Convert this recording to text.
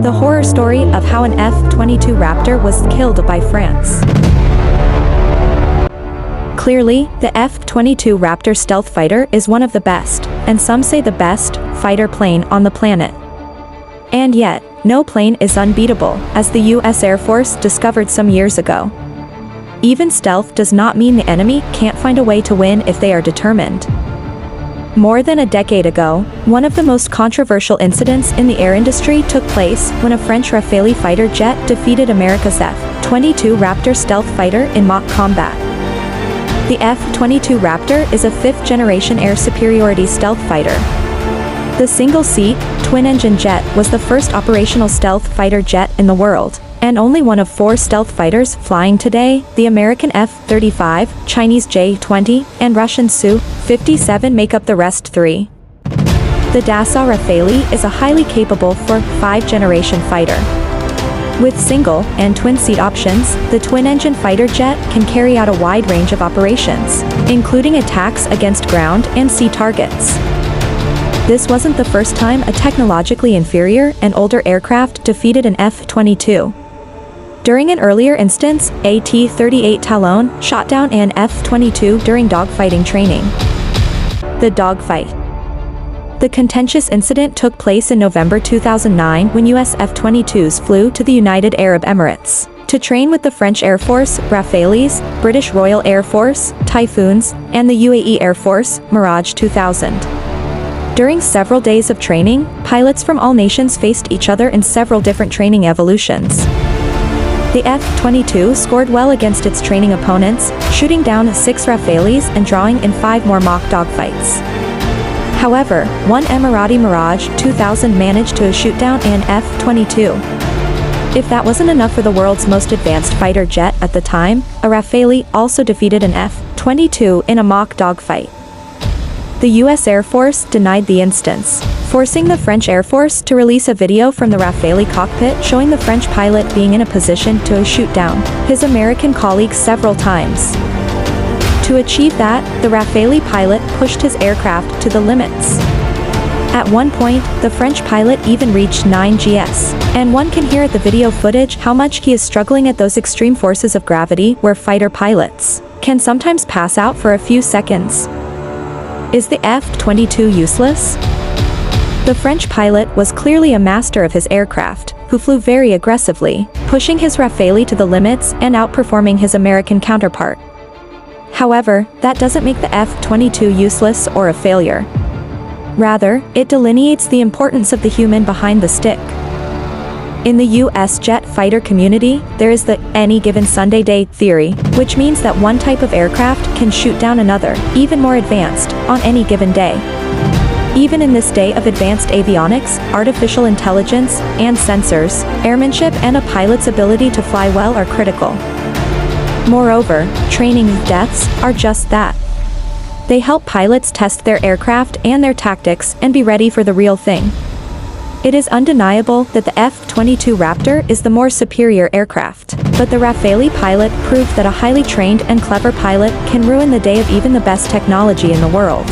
The horror story of how an F-22 Raptor was killed by France. Clearly, the F-22 Raptor stealth fighter is one of the best, and some say the best, fighter plane on the planet. And yet, no plane is unbeatable, as the US Air Force discovered some years ago. Even stealth does not mean the enemy can't find a way to win if they are determined. More than a decade ago, one of the most controversial incidents in the air industry took place when a French Rafale fighter jet defeated America's F-22 Raptor stealth fighter in mock combat. The F-22 Raptor is a fifth-generation air superiority stealth fighter. The single-seat, twin-engine jet was the first operational stealth fighter jet in the world, and only one of 4 stealth fighters flying today. The American F-35, Chinese J-20, and Russian Su-57 make up the rest 3. The Dassault Rafale is a highly capable 5th-generation fighter. With single and twin-seat options, the twin-engine fighter jet can carry out a wide range of operations, including attacks against ground and sea targets. This wasn't the first time a technologically inferior and older aircraft defeated an F-22. During an earlier instance, a T-38 Talon shot down an F-22 during dogfighting training. The dogfight. The contentious incident took place in November 2009 when US F-22s flew to the United Arab Emirates to train with the French Air Force, Rafales, British Royal Air Force, Typhoons, and the UAE Air Force, Mirage 2000. During several days of training, pilots from all nations faced each other in several different training evolutions. The F-22 scored well against its training opponents, shooting down 6 Rafales and drawing in 5 more mock dogfights. However, one Emirati Mirage 2000 managed to shoot down an F-22. If that wasn't enough for the world's most advanced fighter jet at the time, a Rafale also defeated an F-22 in a mock dogfight. The US Air Force denied the instance, forcing the French Air Force to release a video from the Rafale cockpit showing the French pilot being in a position to shoot down his American colleague several times. To achieve that, the Rafale pilot pushed his aircraft to the limits. At one point, the French pilot even reached 9 gs, and one can hear at the video footage how much he is struggling at those extreme forces of gravity where fighter pilots can sometimes pass out for a few seconds. Is the F-22 useless? The French pilot was clearly a master of his aircraft, who flew very aggressively, pushing his Rafale to the limits and outperforming his American counterpart. However, that doesn't make the F-22 useless or a failure. Rather, it delineates the importance of the human behind the stick. In the US jet fighter community, there is the any given Sunday day theory, which means that one type of aircraft can shoot down another, even more advanced, on any given day. Even in this day of advanced avionics, artificial intelligence, and sensors, airmanship and a pilot's ability to fly well are critical. Moreover, training deaths are just that. They help pilots test their aircraft and their tactics and be ready for the real thing. It is undeniable that the F-22 Raptor is the more superior aircraft, but the Rafale pilot proved that a highly trained and clever pilot can ruin the day of even the best technology in the world.